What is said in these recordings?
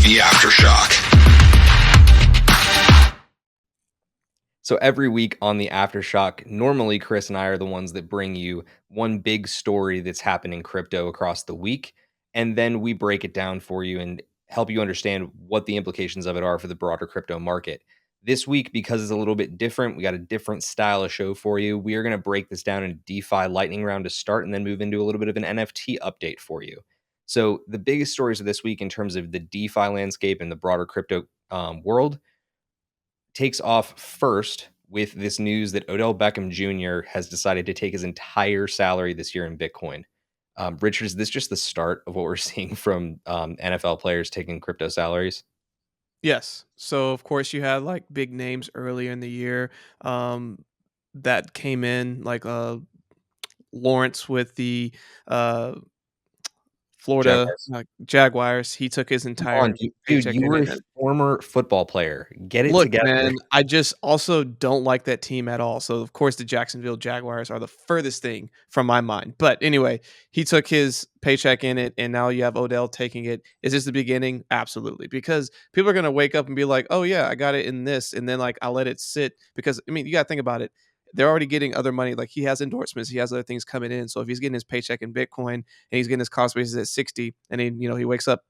The Aftershock. So every week on the Aftershock, normally Chris and I are the ones that bring you one big story that's happened in crypto across the week, and then we break it down for you and help you understand what the implications of it are for the broader crypto market. This week, because it's a little bit different, we got a different style of show for you. We are going to break this down in a DeFi lightning round to start and then move into a little bit of an NFT update for you. So the biggest stories of this week in terms of the DeFi landscape and the broader crypto world takes off first with this news that Odell Beckham Jr. has decided to take his entire salary this year in Bitcoin. Richard, is this just the start of what we're seeing from NFL players taking crypto salaries? Yes. So of course you had like big names earlier in the year that came in like Lawrence with the uh Florida Jaguars. Jaguars. He took his Come on, entire dude, paycheck you in were it. a former football player. Get it Look, together. man, I just also don't like that team at all. So of course the Jacksonville Jaguars are the furthest thing from my mind. But anyway, he took his paycheck in it and now you have Odell taking it. Is this the beginning? Absolutely. Because people are going to wake up and be like, "Oh yeah, I got it in this." And then like I let it sit because I mean, you got to think about it. They're already getting other money. Like he has endorsements, he has other things coming in. So if he's getting his paycheck in Bitcoin and he's getting his cost basis at 60 and then, he wakes up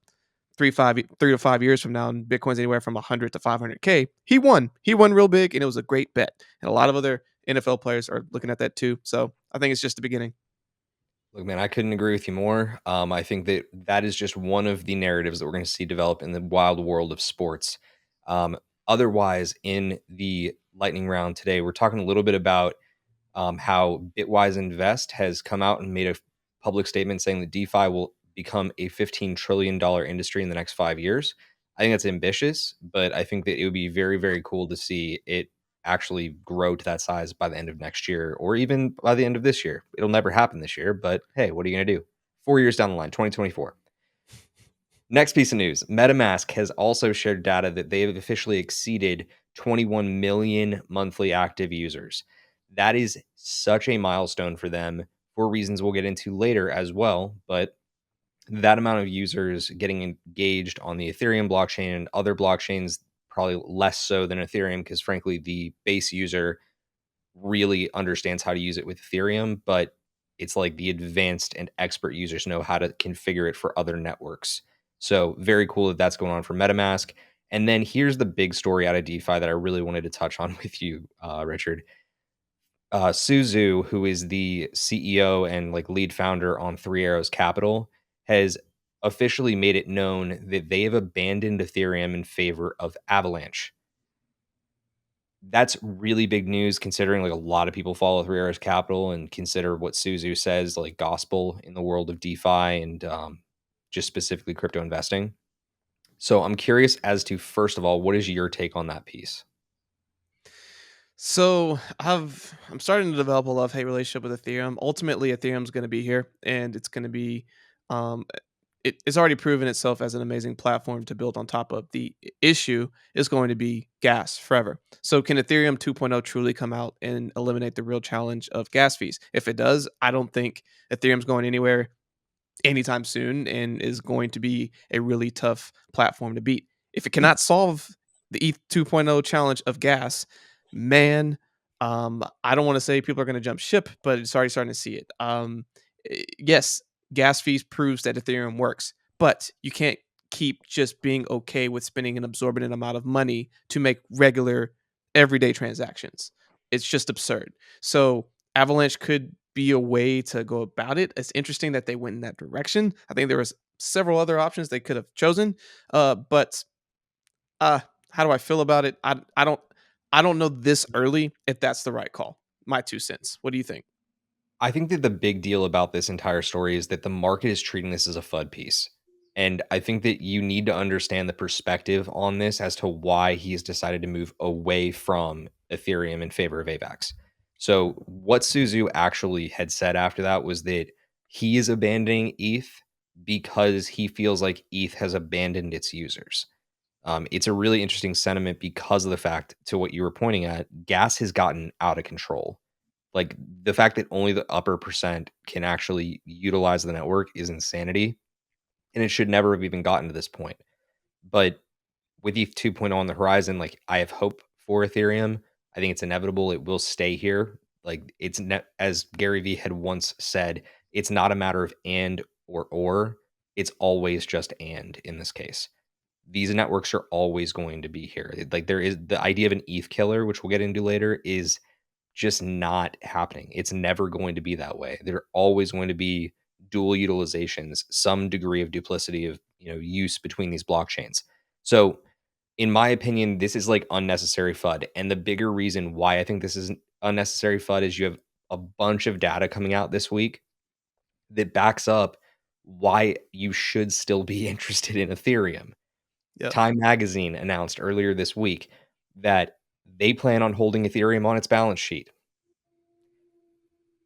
3 to 5 years from now, and Bitcoin's anywhere from 100 to 500K. He won. He won real big, and it was a great bet. And a lot of other NFL players are looking at that too. So I think it's just the beginning. Look, man, I couldn't agree with you more. I think that that is just one of the narratives that we're going to see develop in the wild world of sports. Um, Otherwise, in the lightning round today, we're talking a little bit about how Bitwise Invest has come out and made a public statement saying that DeFi will become a $15 trillion industry in the next 5 years. I think that's ambitious, but I think that it would be very, very cool to see it actually grow to that size by the end of next year or even by the end of this year. It'll never happen this year, but hey, what are you going to do? 4 years down the line, 2024. Next piece of news, Metamask has also shared data that they have officially exceeded 21 million monthly active users. That is such a milestone for them for reasons we'll get into later as well. But that amount of users getting engaged on the Ethereum blockchain and other blockchains, probably less so than Ethereum, because frankly, the base user really understands how to use it with Ethereum, but it's like the advanced and expert users know how to configure it for other networks. So very cool that that's going on for MetaMask. And then here's the big story out of DeFi that I really wanted to touch on with you, Richard. Suzu, who is the CEO and like lead founder on Three Arrows Capital, has officially made it known that they have abandoned Ethereum in favor of Avalanche. That's really big news considering like a lot of people follow Three Arrows Capital and consider what Suzu says like gospel in the world of DeFi and just specifically crypto investing. So I'm curious as to, first of all, what is your take on that piece? So I'm starting to develop a love hate relationship with Ethereum. Ultimately, Ethereum's going to be here, and it's going to be um, it's already proven itself as an amazing platform to build on top of. The issue is going to be gas forever. So can Ethereum 2.0 truly come out and eliminate the real challenge of gas fees? If it does, I don't think Ethereum's going anywhere anytime soon and is going to be a really tough platform to beat. If it cannot solve the ETH 2.0 challenge of gas, man, I don't want to say people are going to jump ship, but it's already starting to see it. Yes, gas fees proves that Ethereum works, but you can't keep just being okay with spending an absorbent amount of money to make regular everyday transactions. It's just absurd. So Avalanche could be a way to go about it. It's interesting that they went in that direction. I think there was several other options they could have chosen. But how do I feel about it? I don't know this early if that's the right call. My 2 cents. What do you think? I think that the big deal about this entire story is that the market is treating this as a FUD piece. And I think that you need to understand the perspective on this as to why he has decided to move away from Ethereum in favor of AVAX. So, what Suzu actually had said after that was that he is abandoning ETH because he feels like ETH has abandoned its users. It's a really interesting sentiment because of the fact, to what you were pointing at, gas has gotten out of control. Like the fact that only the upper percent can actually utilize the network is insanity. And it should never have even gotten to this point. But with ETH 2.0 on the horizon, like I have hope for Ethereum. I think it's inevitable. It will stay here. Like as Gary Vee had once said, it's not a matter of and or. It's always just and in this case. These networks are always going to be here. Like there is the idea of an ETH killer, which we'll get into later, is just not happening. It's never going to be that way. There are always going to be dual utilizations, some degree of duplicity of use between these blockchains. So in my opinion, this is like unnecessary FUD. And the bigger reason why I think this is unnecessary FUD is you have a bunch of data coming out this week that backs up why you should still be interested in Ethereum. Yep, Time Magazine announced earlier this week that they plan on holding Ethereum on its balance sheet.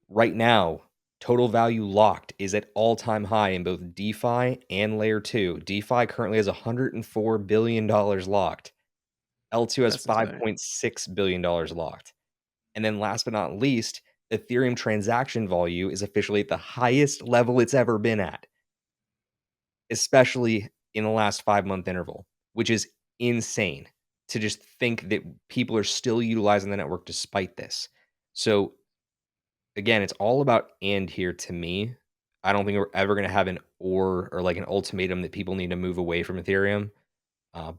Right now, total value locked is at all-time high in both DeFi and Layer 2. DeFi currently has $104 billion locked. L2 has that's insane. $5.6 billion locked. And then last but not least, Ethereum transaction volume is officially at the highest level it's ever been at, especially in the last 5-month interval, which is insane to just think that people are still utilizing the network despite this. So again, it's all about and here to me. I don't think we're ever going to have an or like an ultimatum that people need to move away from Ethereum.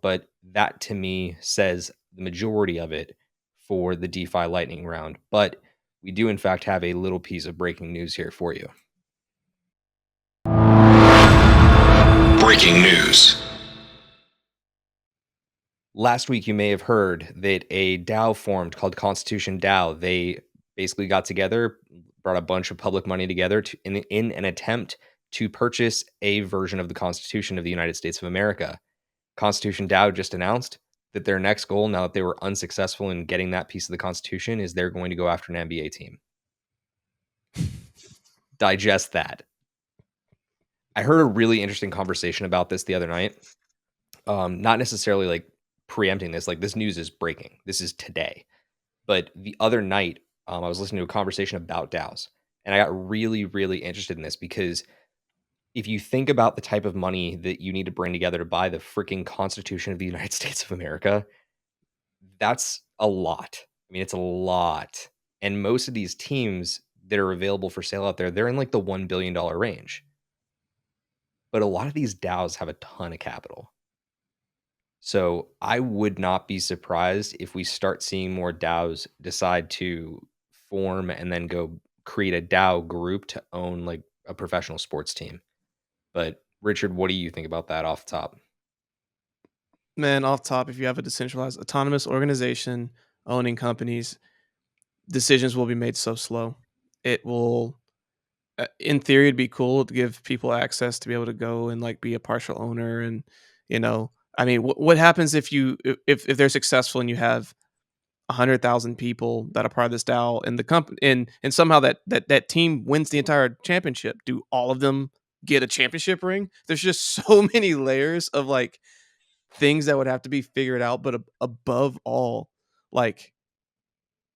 But that to me says the majority of it for the DeFi lightning round. But we do, in fact, have a little piece of breaking news here for you. Breaking news. Last week, you may have heard that a DAO formed called Constitution DAO. They basically got together, brought a bunch of public money together in an attempt to purchase a version of the Constitution of the United States of America. Constitution DAO just announced that their next goal, now that they were unsuccessful in getting that piece of the Constitution, is they're going to go after an NBA team. Digest that. I heard a really interesting conversation about this the other night. Not necessarily like preempting this, like this news is breaking. This is today. But the other night, I was listening to a conversation about DAOs, and I got really, really interested in this because if you think about the type of money that you need to bring together to buy the freaking Constitution of the United States of America, that's a lot. I mean, it's a lot. And most of these teams that are available for sale out there, they're in like the $1 billion range. But a lot of these DAOs have a ton of capital. So I would not be surprised if we start seeing more DAOs decide to form and then go create a DAO group to own like a professional sports team. But Richard, what do you think about that off the top? Man, off top, if you have a decentralized autonomous organization owning companies, decisions will be made so slow. It will in theory, it'd be cool to give people access to be able to go and, like, be a partial owner and, you know I mean, what happens if you if they're successful and you have 100,000 people that are part of this DAO and the company and somehow that team wins the entire championship? Do all of them get a championship ring? There's just so many layers of, like, things that would have to be figured out, but above all, like,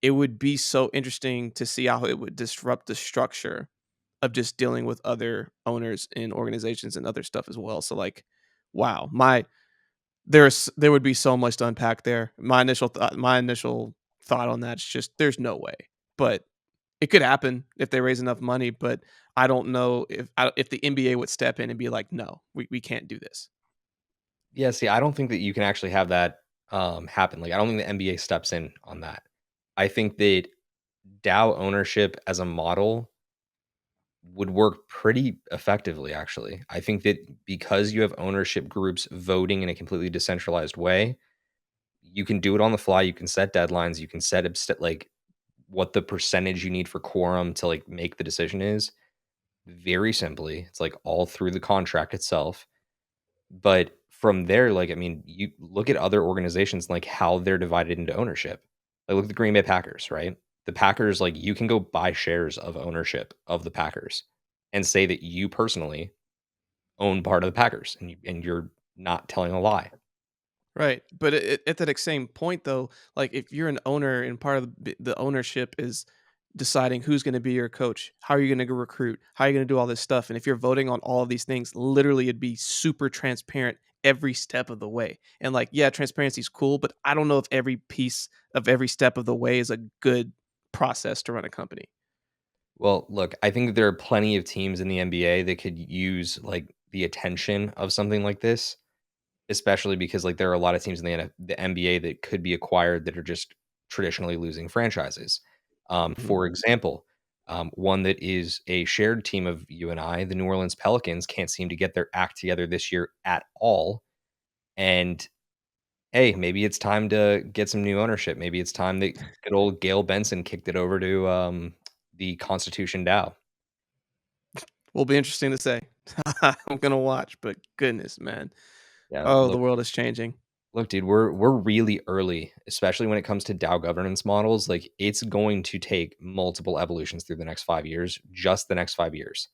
it would be so interesting to see how it would disrupt the structure of just dealing with other owners and organizations and other stuff as well. So like, wow, there would be so much to unpack there. My initial thought on that is just there's no way, but it could happen if they raise enough money. But I don't know if the NBA would step in and be like, no, we can't do this. Yeah, see, I don't think that you can actually have that happen. Like, I don't think the NBA steps in on that. I think that DAO ownership as a model would work pretty effectively, actually. I think that because you have ownership groups voting in a completely decentralized way, you can do it on the fly. You can set deadlines. You can set like what the percentage you need for quorum to like make the decision is. Very simply, it's like all through the contract itself. But from there, like, I mean, you look at other organizations, like how they're divided into ownership. Like, look at the Green Bay Packers, right? The Packers, like, you can go buy shares of ownership of the Packers and say that you personally own part of the Packers and you're not telling a lie. Right, but at that same point, though, like if you're an owner and part of the ownership is deciding who's going to be your coach, how are you going to recruit, how are you going to do all this stuff, and if you're voting on all of these things, literally, it'd be super transparent. every step of the way. And like, yeah, transparency is cool, but I don't know if every piece of every step of the way is a good process to run a company. Well, look, I think that there are plenty of teams in the NBA that could use like the attention of something like this, especially because like there are a lot of teams in the NBA that could be acquired that are just traditionally losing franchises. Mhm. For example, one that is a shared team of you and I, the New Orleans Pelicans, can't seem to get their act together this year at all. And hey, maybe it's time to get some new ownership. Maybe it's time that good old Gail Benson kicked it over to the Constitution DAO. Will be interesting to say. I'm gonna watch, but goodness, man. Yeah, Oh, the look, world is changing. dude, we're really early, especially when it comes to DAO governance models. Like, it's going to take multiple evolutions through the next 5 years, just the next 5 years.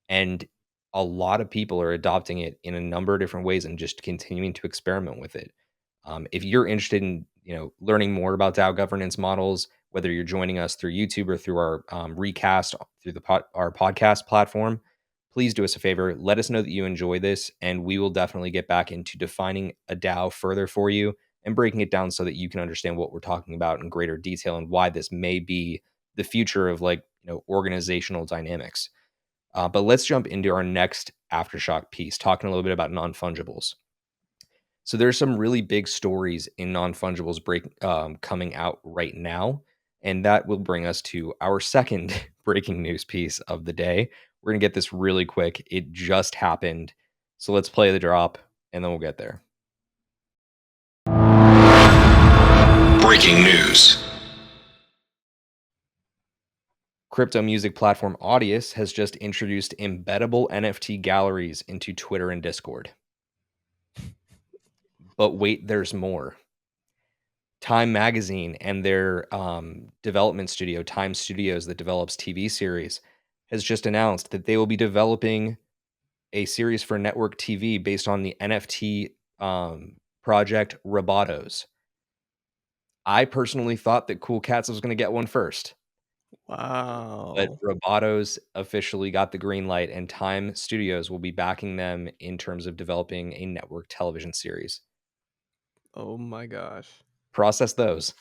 And a lot of people are adopting it in a number of different ways and just continuing to experiment with it. If you're interested in learning more about DAO governance models, whether you're joining us through YouTube or through our recast through our podcast platform, please do us a favor. Let us know that you enjoy this, and we will definitely get back into defining a DAO further for you and breaking it down so that you can understand what we're talking about in greater detail and why this may be the future of organizational dynamics. But let's jump into our next Aftershock piece, talking a little bit about non-fungibles. So there's some really big stories in non-fungibles coming out right now, and that will bring us to our second breaking news piece of the day. We're gonna get this really quick. It just happened, so let's play the drop, and then we'll get there. Breaking news. Crypto music platform Audius has just introduced embeddable NFT galleries into Twitter and Discord. But wait, there's more. Time Magazine and their development studio, Time Studios, that develops TV series, has just announced that they will be developing a series for network TV based on the NFT project Robotos. I personally thought that Cool Cats was going to get one first, but Wow. Robotos officially got the green light, and Time Studios will be backing them in terms of developing a network television series. Oh my gosh. Process those.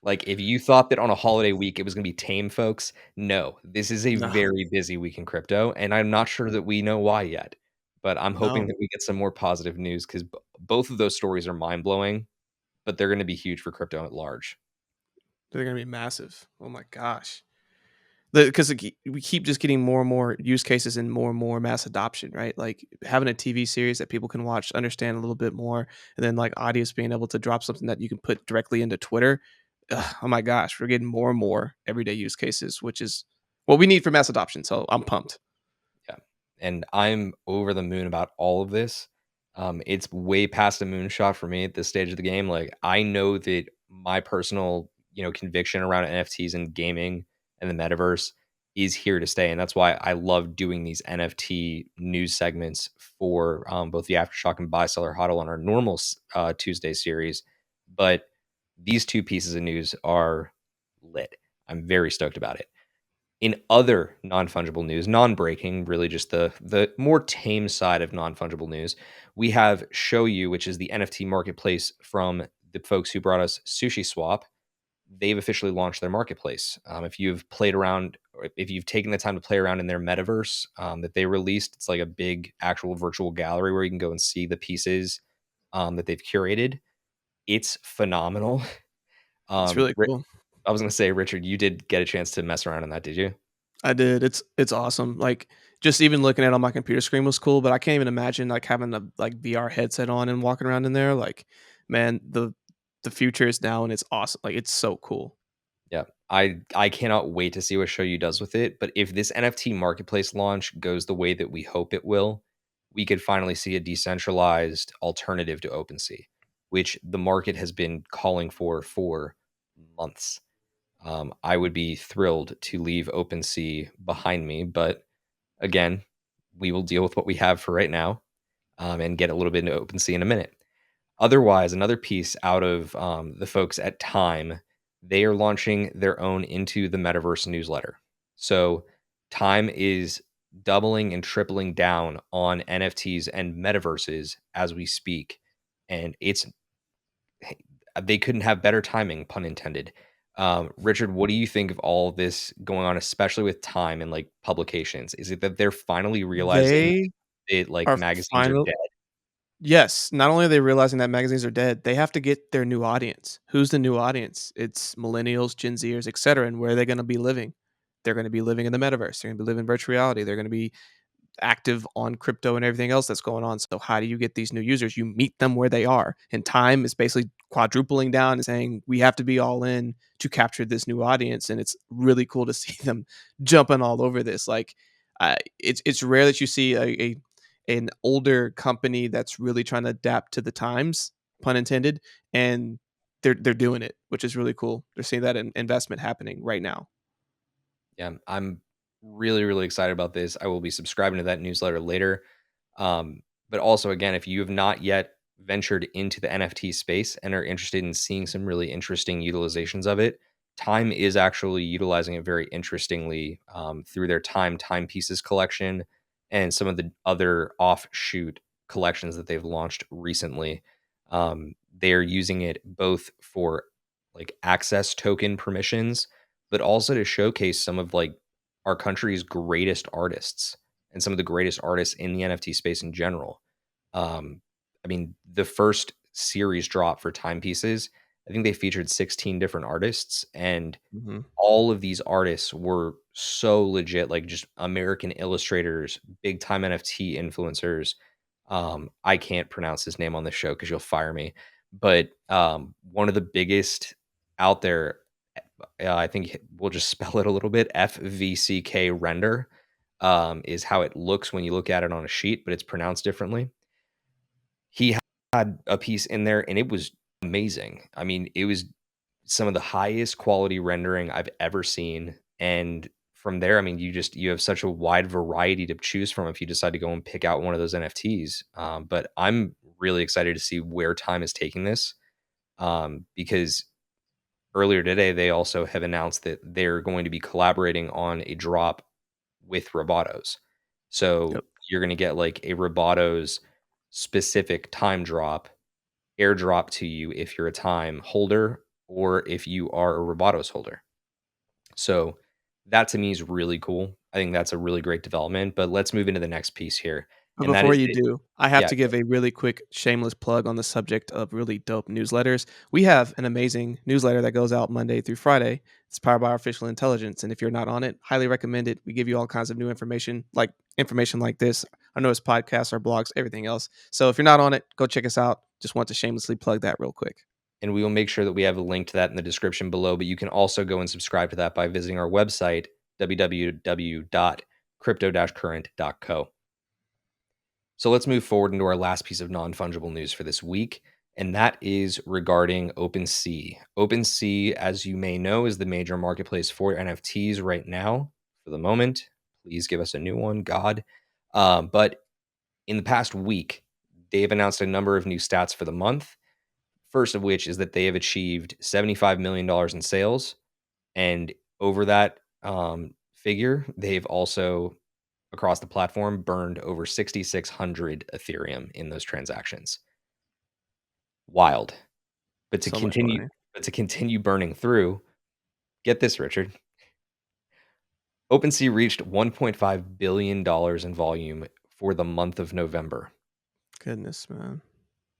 Like, if you thought that on a holiday week it was gonna be tame, folks, no. This is a No, very busy week in crypto, and I'm not sure that we know why yet. But I'm hoping no. that we get some more positive news 'cause both of those stories are mind-blowing, but they're gonna be huge for crypto at large. They're gonna be massive. Oh my gosh. Because we keep just getting more and more use cases and more mass adoption, right? Like having a TV series that people can watch, understand a little bit more, and then like audience being able to drop something that you can put directly into Twitter. Ugh, oh my gosh, we're getting more and more everyday use cases, which is what we need for mass adoption. So I'm pumped. Yeah, and I'm over the moon about all of this. It's way past a moonshot for me at this stage of the game. Like, I know that my personal, conviction around NFTs and gaming and the metaverse is here to stay, and that's why I love doing these NFT news segments for both the Aftershock and Buy Seller HODL on our normal Tuesday series. But these two pieces of news are lit. I'm very stoked about it. In other non-fungible news, non-breaking, really just the more tame side of non-fungible news, we have Shoyu, which is the NFT marketplace from the folks who brought us Sushi Swap. They've officially launched their marketplace. If you've played around, or if you've taken the time to play around in their metaverse that they released, it's like a big actual virtual gallery where you can go and see the pieces that they've curated. It's phenomenal. It's really cool. I was going to say, Richard, you did get a chance to mess around in that, did you? I did. It's awesome. Like just even looking at it on my computer screen was cool, but I can't even imagine like having a like VR headset on and walking around in there. Like, man, the future is now and it's awesome. Like it's so cool. Yeah. I cannot wait to see what Shoyu does with it, but if this NFT marketplace launch goes the way that we hope it will, we could finally see a decentralized alternative to OpenSea, which the market has been calling for months. I would be thrilled to leave OpenSea behind me, but again, we will deal with what we have for right now, and get a little bit into OpenSea in a minute. Otherwise, another piece out of the folks at Time, they are launching their own Into the Metaverse newsletter. So, Time is doubling and tripling down on NFTs and metaverses as we speak. And they couldn't have better timing, pun intended. Richard, what do you think of all this going on, especially with time and like publications? Is it that they're finally realizing They that like are magazines are final. dead? Yes, not only are they realizing that magazines are dead, they have to get their new audience. Who's the new audience? It's millennials, Gen Zers, etc. And where are they going to be living? They're going to be living in the metaverse. They're going to be living in virtual reality. They're going to be active on crypto and everything else that's going on. So how do you get these new users? You meet them where they are. And time is basically quadrupling down and saying we have to be all in to capture this new audience. And it's really cool to see them jumping all over this. Like it's rare that you see a an older company that's really trying to adapt to the times, pun intended, and they're doing it, which is really cool. They're seeing that investment happening right now. Yeah, I'm really, really excited about this. I will be subscribing to that newsletter later. But also, again, if you have not yet ventured into the NFT space and are interested in seeing some really interesting utilizations of it, Time is actually utilizing it very interestingly through their Timepieces collection and some of the other offshoot collections that they've launched recently. They are using it both for like access token permissions, but also to showcase some of like our country's greatest artists and some of the greatest artists in the NFT space in general. I mean, the first series drop for Timepieces, I think they featured 16 different artists, and Hmm. all of these artists were so legit, like just American illustrators, big time NFT influencers. I can't pronounce his name on the show because you'll fire me, but one of the biggest out there, I think we'll just spell it a little bit. FVCK render is how it looks when you look at it on a sheet, but it's pronounced differently. He had a piece in there and it was amazing. I mean, it was some of the highest quality rendering I've ever seen. And from there, I mean, you have such a wide variety to choose from if you decide to go and pick out one of those NFTs. But I'm really excited to see where time is taking this because earlier today, they also have announced that they're going to be collaborating on a drop with Robotos. So Yep. you're going to get like a Robotos specific time drop airdrop to you if you're a time holder or if you are a Robotos holder. So that to me is really cool. I think that's a really great development. But let's move into the next piece here. But And that before is you that, do, I have yeah, to give a really quick shameless plug on the subject of really dope newsletters. We have an amazing newsletter that goes out Monday through Friday. It's powered by artificial intelligence. And if you're not on it, highly recommend it. We give you all kinds of new information like this. I know it's podcasts, our blogs, everything else. So if you're not on it, go check us out. Just want to shamelessly plug that real quick. and we will make sure that we have a link to that in the description below. But you can also go and subscribe to that by visiting our website, www.crypto-current.co. So let's move forward into our last piece of non-fungible news for this week, and that is regarding OpenSea. OpenSea, as you may know, is the major marketplace for NFTs right now for the moment. Please give us a new one, God. But in the past week, they've announced a number of new stats for the month. First of which is that they have achieved $75 million in sales. And over that figure, they've also across the platform burned over 6,600 Ethereum in those transactions. Wild. But to So much continue money. but to continue burning through, get this, Richard. OpenSea reached $1.5 billion in volume for the month of November. Goodness, man.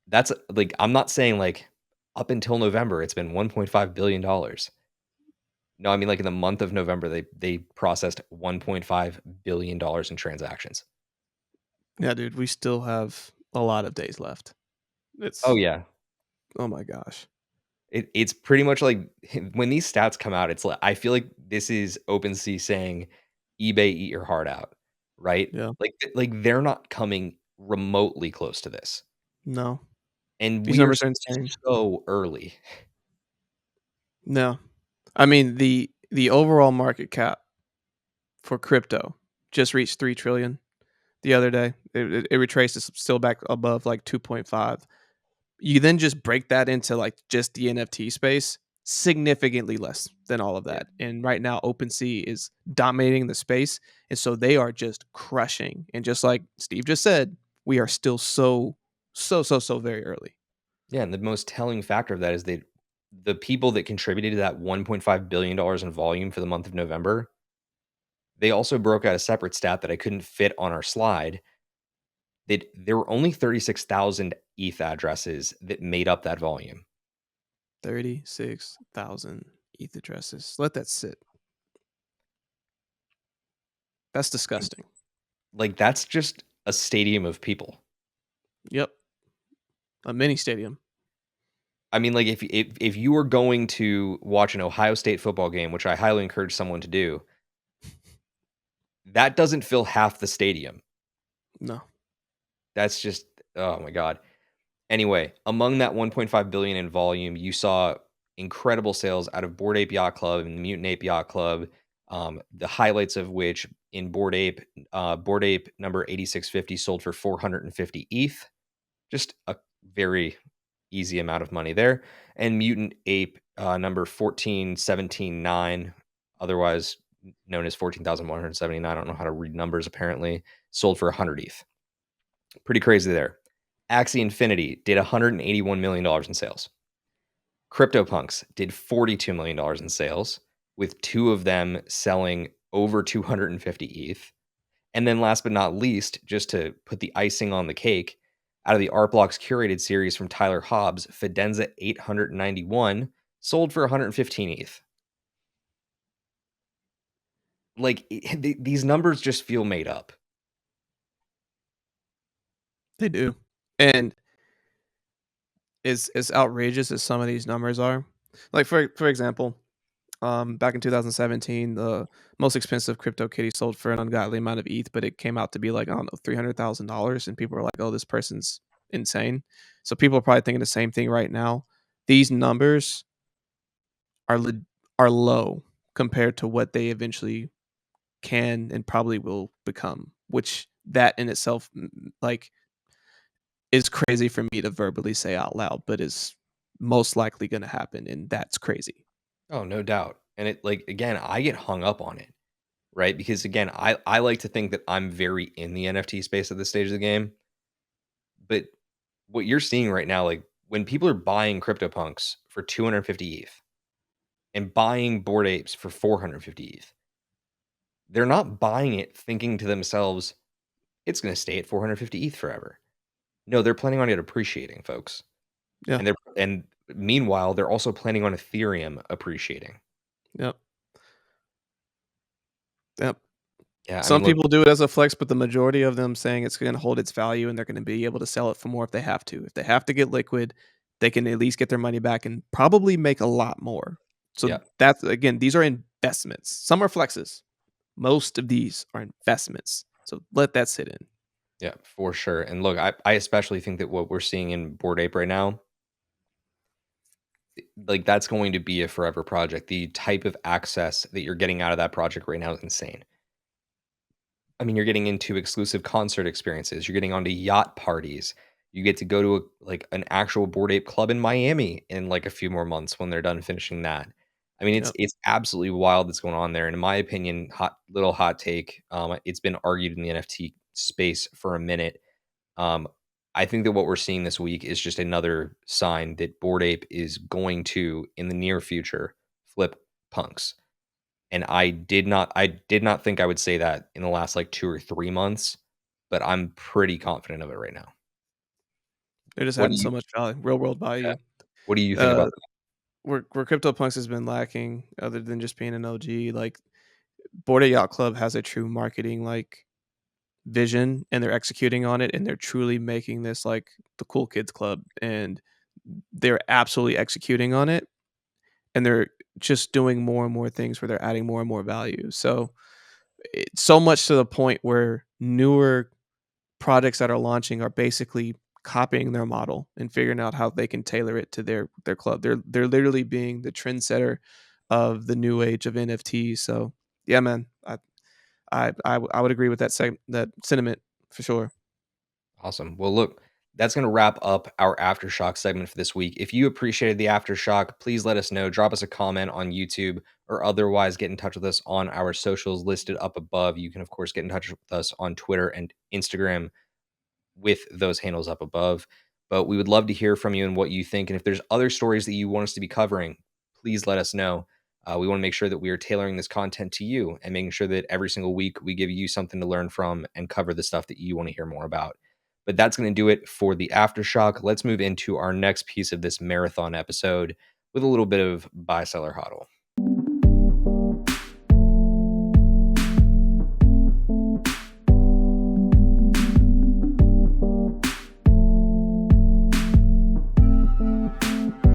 That's like I'm not saying like up until November it's been $1.5 billion dollars. No, I mean like in the month of November they processed $1.5 billion dollars in transactions. Yeah, dude, we still have a lot of days left. Oh It's, yeah. oh my gosh. It's pretty much like when these stats come out, it's like I feel like this is OpenSea saying, "eBay, eat your heart out," right? Yeah. Like they're not coming remotely close to this, No, and these we are numbers are insane. so early. No. I mean, the overall market cap for crypto just reached 3 trillion the other day. It retraced, it's still back above like 2.5. You then just break that into like just the NFT space, significantly less than all of Yeah. that. And right now, OpenSea is dominating the space, and so they are just crushing. And just like Steve just said, we are still so very early. Yeah, and the most telling factor of that is the people that contributed to that $1.5 billion in volume for the month of November, they also broke out a separate stat that I couldn't fit on our slide. There were only 36,000 ETH addresses that made up that volume. 36,000 ETH addresses. Let that sit. That's disgusting. Like, that's just a stadium of people. Yep. A mini stadium. I mean, like, if you were going to watch an Ohio State football game, which I highly encourage someone to do, that doesn't fill half the stadium. No. That's just, oh my god. Anyway, among that 1.5 billion in volume, you saw incredible sales out of Bored Ape Yacht Club and Mutant Ape Yacht Club. The highlights of which in Bored Ape number 8650 sold for 450 ETH. Just a very easy amount of money there. And Mutant Ape number 14179, otherwise known as 14,179. I don't know how to read numbers apparently, sold for 100 ETH. Pretty crazy there. Axie Infinity did $181 million in sales. CryptoPunks did $42 million in sales, with two of them selling over 250 ETH. And then last but not least, just to put the icing on the cake, out of the Art Blocks curated series from Tyler Hobbs, Fidenza 891 sold for 115 ETH. Like, these numbers just feel made up. They do. And as outrageous as some of these numbers are, like for example, back in 2017, the most expensive crypto kitty sold for an ungodly amount of ETH, but it came out to be like, I don't know, $300,000, and people were like, "Oh, this person's insane." So people are probably thinking the same thing right now. These numbers are are low compared to what they eventually can and probably will become, which that in itself like is crazy for me to verbally say out loud, but is most likely going to happen, and that's crazy. Oh, no doubt. And it, like, again, I get hung up on it, right? Because again, I like to think that I'm very in the NFT space at this stage of the game. But what you're seeing right now, like when people are buying CryptoPunks for 250 ETH and buying Bored Apes for 450 ETH, they're not buying it thinking to themselves, it's going to stay at 450 ETH forever. No, they're planning on it appreciating, folks. Yeah. And meanwhile, they're also planning on Ethereum appreciating. Yep. Yep. Yeah, I Some mean, look, people do it as a flex, but the majority of them saying it's going to hold its value and they're going to be able to sell it for more if they have to. If they have to get liquid, they can at least get their money back and probably make a lot more. So yeah, that's again, these are investments. Some are flexes. Most of these are investments. So let that sit in. yeah, for sure. And look, I especially think that what we're seeing in Bored Ape right now, like that's going to be a forever project. The type of access that you're getting out of that project right now is insane. I mean, you're getting into exclusive concert experiences. You're getting onto yacht parties. You get to go to like an actual Bored Ape club in Miami in like a few more months when they're done finishing that. I mean, Yep. it's absolutely wild that's going on there. And in my opinion, hot take. It's been argued in the NFT space for a minute. Um, I think that what we're seeing this week is just another sign that Bored Ape is going to, in the near future, flip punks. And I did not think I would say that in the last like 2 or 3 months, but I'm pretty confident of it right now. They're just What do adding you so much value, real world yeah, value. what do you think Uh, about that? where CryptoPunks has been lacking, other than just being an OG, like Bored Ape Yacht Club has a true marketing like vision, and they're executing on it, and they're truly making this like the cool kids club, and they're absolutely executing on it, and they're just doing more and more things where they're adding more and more value. So it's so much to the point where newer projects that are launching are basically copying their model and figuring out how they can tailor it to their club. They're literally being the trendsetter of the new age of NFTs. So yeah, man, I would agree with that that sentiment for sure. Awesome. Well, look, That's going to wrap up our Aftershock segment for this week. If you appreciated the Aftershock, please let us know. Drop us a comment on YouTube or otherwise get in touch with us on our socials listed up above. You can, of course, get in touch with us on Twitter and Instagram with those handles up above. But we would love to hear from you and what you think. And if there's other stories that you want us to be covering, please let us know. We want to make sure that we are tailoring this content to you and making sure that every single week we give you something to learn from and cover the stuff that you want to hear more about. But that's going to do it for the Aftershock. Let's move into our next piece of this marathon episode with a little bit of buy, seller, HODL.